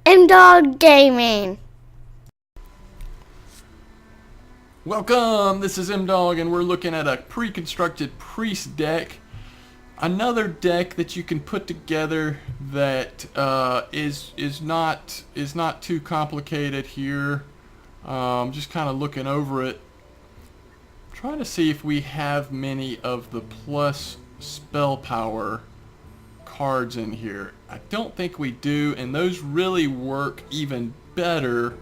M-Dog Gaming. Welcome, this is M-Dog and we're looking at a pre-constructed priest deck. Another deck that you can put together that is not too complicated here. Just kind of looking over it. Trying to see if we have many of the plus spell power cards in here. I don't think we do, and those really work even better.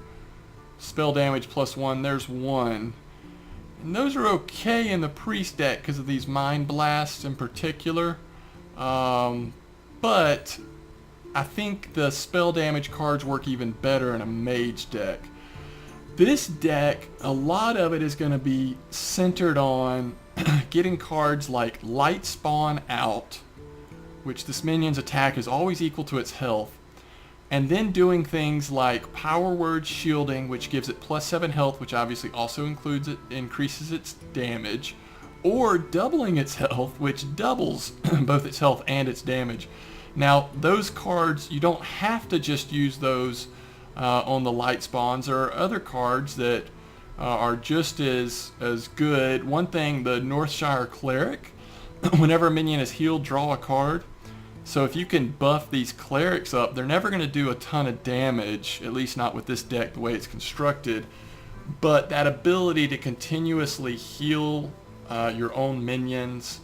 Spell damage +1, there's one. And those are okay in the priest deck because of these mind blasts in particular. But I think the spell damage cards work even better in a mage deck. This deck, a lot of it is going to be centered on getting cards like Light Spawn out, which this minion's attack is always equal to its health, and then doing things like Power Word Shielding, which gives it +7 health, which obviously also increases its damage, or doubling its health, which doubles both its health and its damage. Now, those cards, you don't have to just use those on the light spawns. There are other cards that are just as good. One thing, the Northshire Cleric, whenever a minion is healed, draw a card. So if you can buff these clerics up, they're never going to do a ton of damage, at least not with this deck the way it's constructed. But that ability to continuously heal your own minions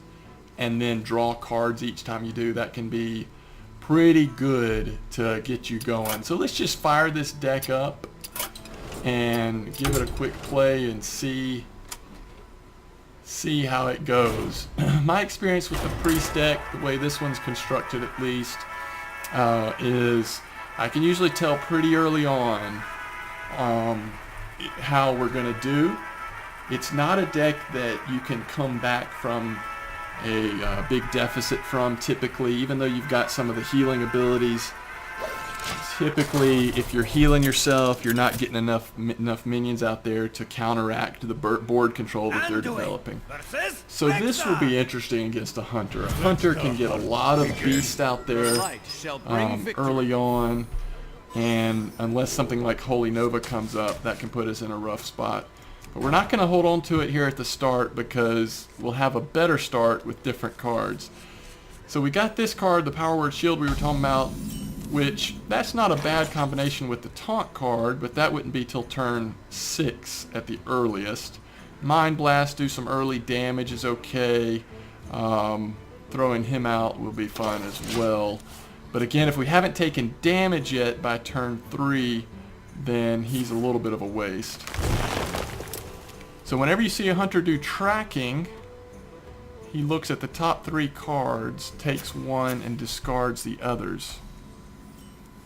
and then draw cards each time you do, that can be pretty good to get you going. So let's just fire this deck up and give it a quick play and see how it goes. My experience with the priest deck, the way this one's constructed at least, is I can usually tell pretty early on how we're going to do. It's not a deck that you can come back from a big deficit from typically, even though you've got some of the healing abilities. Typically, if you're healing yourself, you're not getting enough minions out there to counteract the board control that they're developing. So this will be interesting against a hunter. A hunter can get a lot of beasts out there early on, and unless something like Holy Nova comes up, that can put us in a rough spot. But we're not going to hold on to it here at the start because we'll have a better start with different cards. So we got this card, the Power Word Shield we were talking about, which that's not a bad combination with the taunt card, but that wouldn't be till turn 6 at the earliest. Mind Blast, do some early damage is okay. Throwing him out will be fun as well. But again, if we haven't taken damage yet by turn 3, then he's a little bit of a waste. So whenever you see a hunter do tracking, he looks at the top 3 cards, takes one, and discards the others.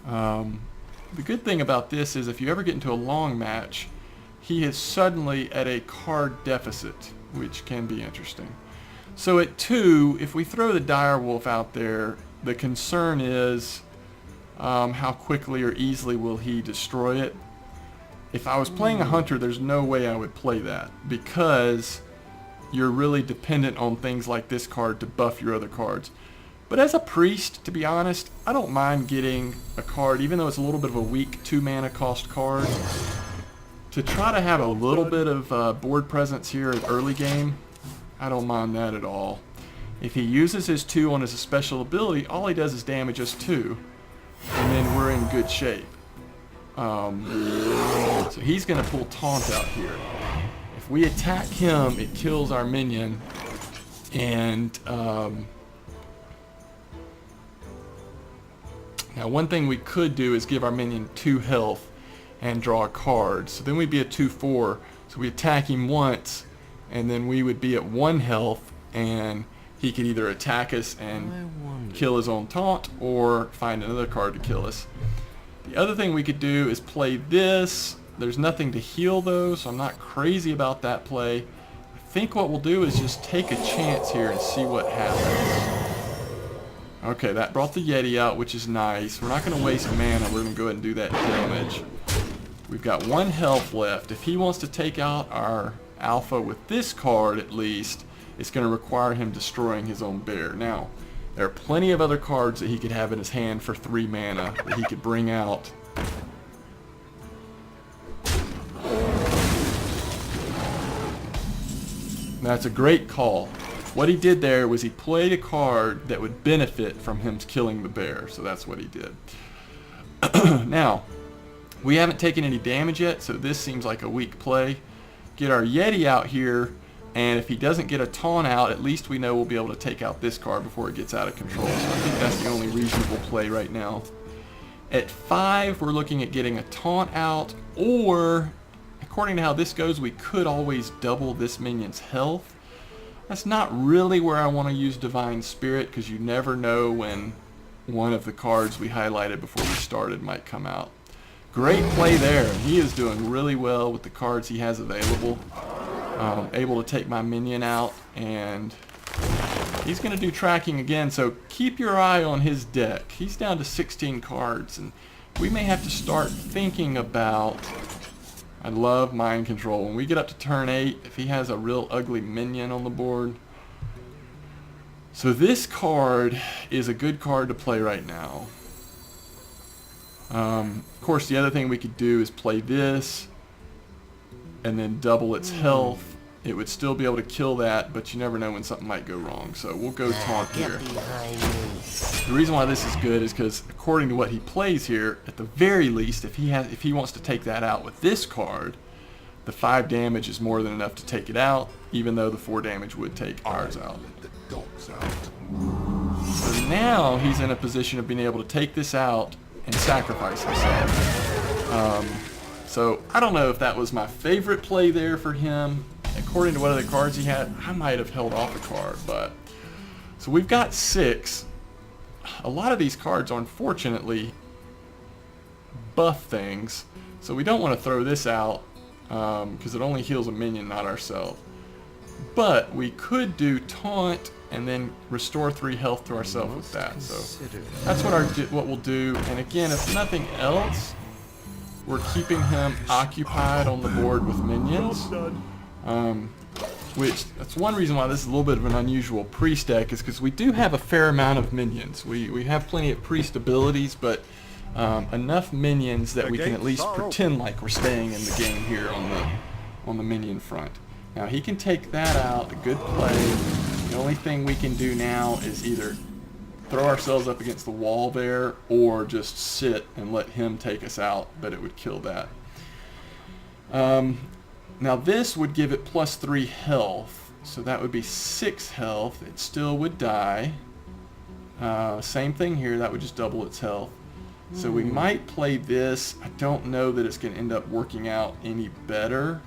The good thing about this is if you ever get into a long match, he is suddenly at a card deficit, which can be interesting. So at 2, if we throw the Direwolf out there, the concern is how quickly or easily will he destroy it. If I was playing a hunter, there's no way I would play that because you're really dependent on things like this card to buff your other cards. But as a priest, to be honest, I don't mind getting a card, even though it's a little bit of a weak 2 mana cost card, to try to have a little bit of board presence here at early game. I don't mind that at all. If he uses his 2 on his special ability, all he does is damage us 2, and then we're in good shape. So he's going to pull Taunt out here. If we attack him, it kills our minion, and now one thing we could do is give our minion 2 health and draw a card. So then we'd be at 2-4. So we attack him once, and then we would be at 1 health, and he could either attack us and kill his own taunt, or find another card to kill us. The other thing we could do is play this. There's nothing to heal though, so I'm not crazy about that play. I think what we'll do is just take a chance here and see what happens. Okay, that brought the Yeti out, which is nice. We're not going to waste mana. We're going to go ahead and do that damage. We've got 1 health left. If he wants to take out our alpha with this card at least, it's going to require him destroying his own bear. Now, there are plenty of other cards that he could have in his hand for 3 mana that he could bring out That's a great call. What he did there was he played a card that would benefit from him killing the bear, so that's what he did. Now, we haven't taken any damage yet, so this seems like a weak play. Get our Yeti out here, and if he doesn't get a taunt out, at least we know we'll be able to take out this card before it gets out of control. So I think that's the only reasonable play right now. At 5, we're looking at getting a taunt out, or, according to how this goes, we could always double this minion's health. That's not really where I want to use Divine Spirit, because you never know when one of the cards we highlighted before we started might come out. Great play there. He is doing really well with the cards he has available. Able to take my minion out, and he's going to do tracking again, so keep your eye on his deck. He's down to 16 cards, and we may have to start thinking about... I love mind control. When we get up to turn 8, if he has a real ugly minion on the board... So this card is a good card to play right now. Of course, the other thing we could do is play this and then double its health. It would still be able to kill that, but you never know when something might go wrong. So we'll go taunt here. The reason why this is good is because according to what he plays here, at the very least, if he wants to take that out with this card, the 5 damage is more than enough to take it out, even though the 4 damage would take ours out. So now he's in a position of being able to take this out and sacrifice himself. So I don't know if that was my favorite play there for him. According to what other cards he had, I might have held off a card, but... So we've got 6. A lot of these cards, unfortunately, buff things. So we don't want to throw this out, because it only heals a minion, not ourselves. But we could do taunt and then restore 3 health to ourselves with that. So that's what we'll do. And again, if nothing else, we're keeping him occupied on the board with minions. Which, that's one reason why this is a little bit of an unusual priest deck, is because we do have a fair amount of minions. We have plenty of priest abilities, but enough minions that we can at least pretend like we're staying in the game here on the minion front. Now he can take that out, a good play. The only thing we can do now is either throw ourselves up against the wall there, or just sit and let him take us out, but it would kill that. Now this would give it +3 health, so that would be 6 health. It still would die. Same thing here, that would just double its health. So we might play this. I don't know that it's going to end up working out any better.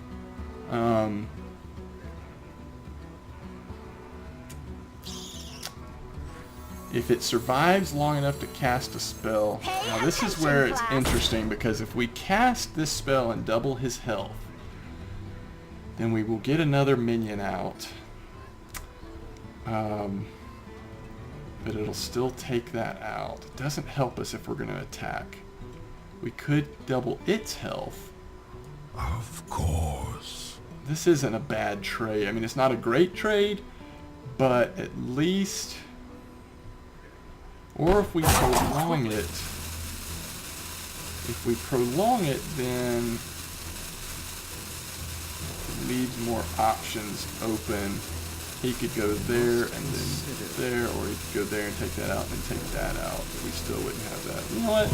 If it survives long enough to cast a spell. Now this is where it's interesting, because if we cast this spell and double his health, then we will get another minion out. But it'll still take that out. It doesn't help us if we're going to attack. We could double its health. Of course. This isn't a bad trade. I mean, it's not a great trade, but at least... Or if we prolong it... If we prolong it, then... it leaves more options open. He could go there and then there, or he could go there and take that out and then take that out. We still wouldn't have that. You know what?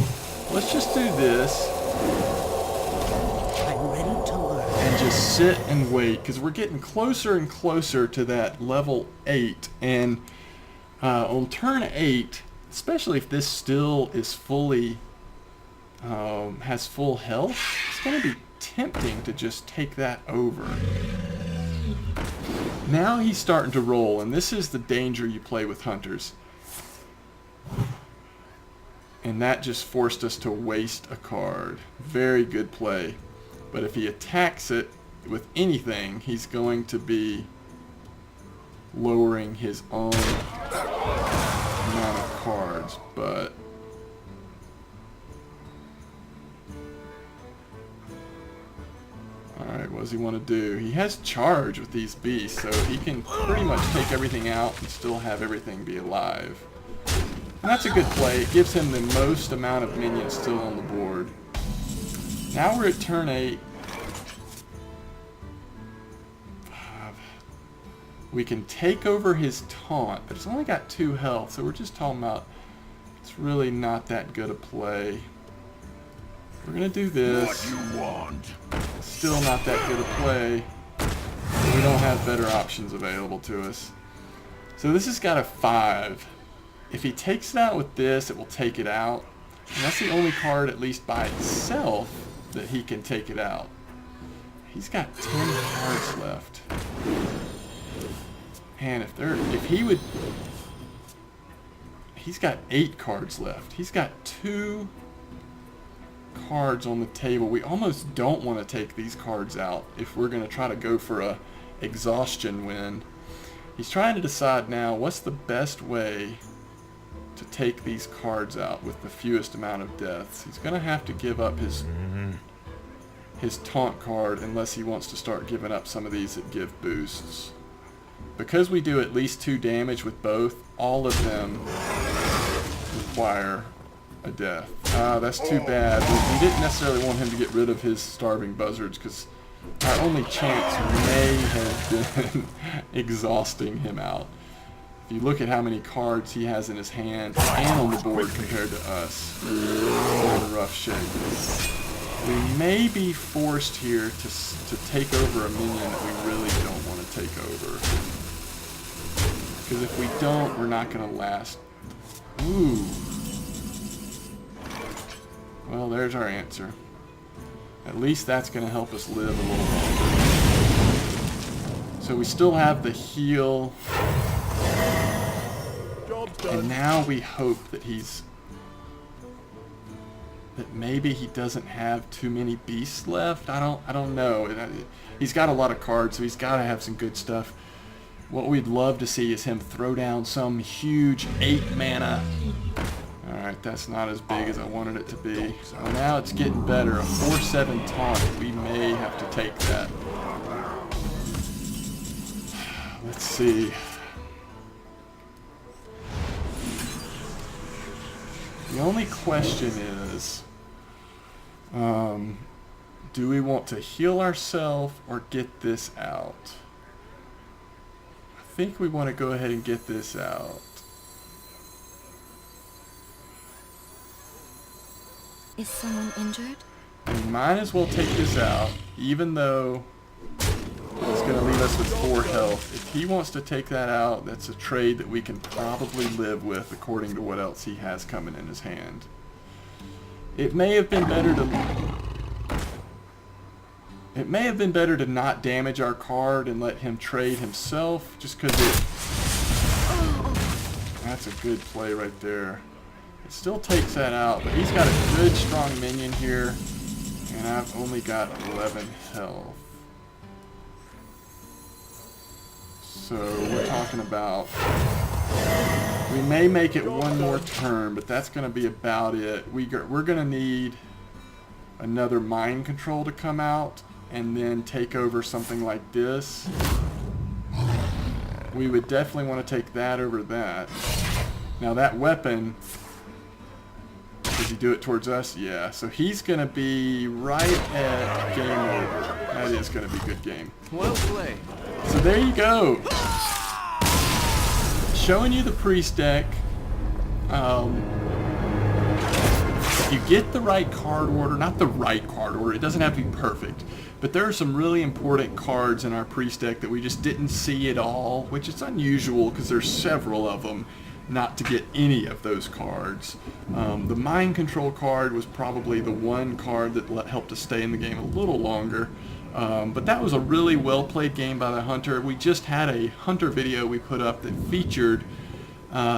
Let's just do this. I'm ready to learn. And just sit and wait, because we're getting closer and closer to that level 8. And on turn 8, especially if this still is fully, has full health, it's going to be tempting to just take that over. Now he's starting to roll, and this is the danger you play with hunters. And that just forced us to waste a card. Very good play. But if he attacks it with anything, he's going to be lowering his own amount of cards. But alright, what does he want to do? He has charge with these beasts, so he can pretty much take everything out and still have everything be alive. And that's a good play. It gives him the most amount of minions still on the board. Now we're at turn 8. We can take over his taunt, but it's only got 2 health, so we're just talking about it's really not that good a play. We're gonna do this. What you want? Still not that good a play. We don't have better options available to us. So this has got a 5. If he takes it out with this, it will take it out. And that's the only card, at least by itself, that he can take it out. He's got 10 cards left. And if he would... He's got 8 cards left. He's got 2 cards on the table. We almost don't want to take these cards out if we're going to try to go for a exhaustion win. He's trying to decide now what's the best way to take these cards out with the fewest amount of deaths. He's going to have to give up his taunt card unless he wants to start giving up some of these that give boosts. Because we do at least 2 damage with both, all of them require a death. That's too bad. We didn't necessarily want him to get rid of his starving buzzards because our only chance may have been exhausting him out. If you look at how many cards he has in his hand and on the board compared to us, we're in rough shape. We may be forced here to take over a minion that we really don't want to take over. Because if we don't, we're not going to last. Ooh. Well, there's our answer. At least that's going to help us live a little longer. So we still have the heal. And now we hope that that maybe he doesn't have too many beasts left. I don't know. He's got a lot of cards, so he's got to have some good stuff. What we'd love to see is him throw down some huge 8 mana. Alright, that's not as big as I wanted it to be. Well, now it's getting better. A 4/7 taunt. We may have to take that. Let's see. The only question is, do we want to heal ourselves or get this out? I think we want to go ahead and get this out. Is someone injured? We might as well take this out, even though it's going to leave us with 4 health. If he wants to take that out, that's a trade that we can probably live with according to what else he has coming in his hand. It may have been better to not damage our card and let him trade himself, just because that's a good play right there. It still takes that out, but he's got a good strong minion here, and I've only got 11 health. So we're talking about, we may make it one more turn, but that's going to be about it. We're going to need another mind control to come out and then take over something like this. We would definitely want to take that over that. Now that weapon, does he do it towards us? Yeah. So he's going to be right at game over. That is going to be a good game. Well played. So there you go. Showing you the priest deck. If you get the right card order, not the right card order, it doesn't have to be perfect, but there are some really important cards in our priest deck that we just didn't see at all, which is unusual because there's several of them not to get any of those cards. The mind control card was probably the one card that helped us stay in the game a little longer. But that was a really well played game by the Hunter. We just had a Hunter video we put up that featured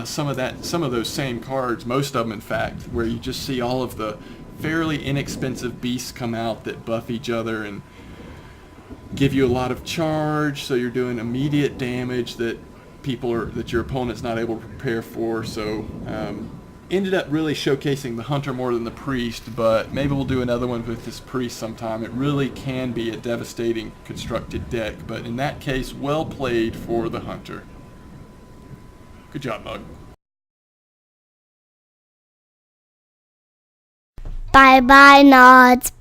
some of those same cards, most of them in fact, where you just see all of the fairly inexpensive beasts come out that buff each other and give you a lot of charge, so you're doing immediate damage that your opponent's not able to prepare for. So ended up really showcasing the Hunter more than the Priest, but maybe we'll do another one with this Priest sometime. It really can be a devastating constructed deck, but in that case, well played for the Hunter. Good job, Bug. Bye bye, Nods.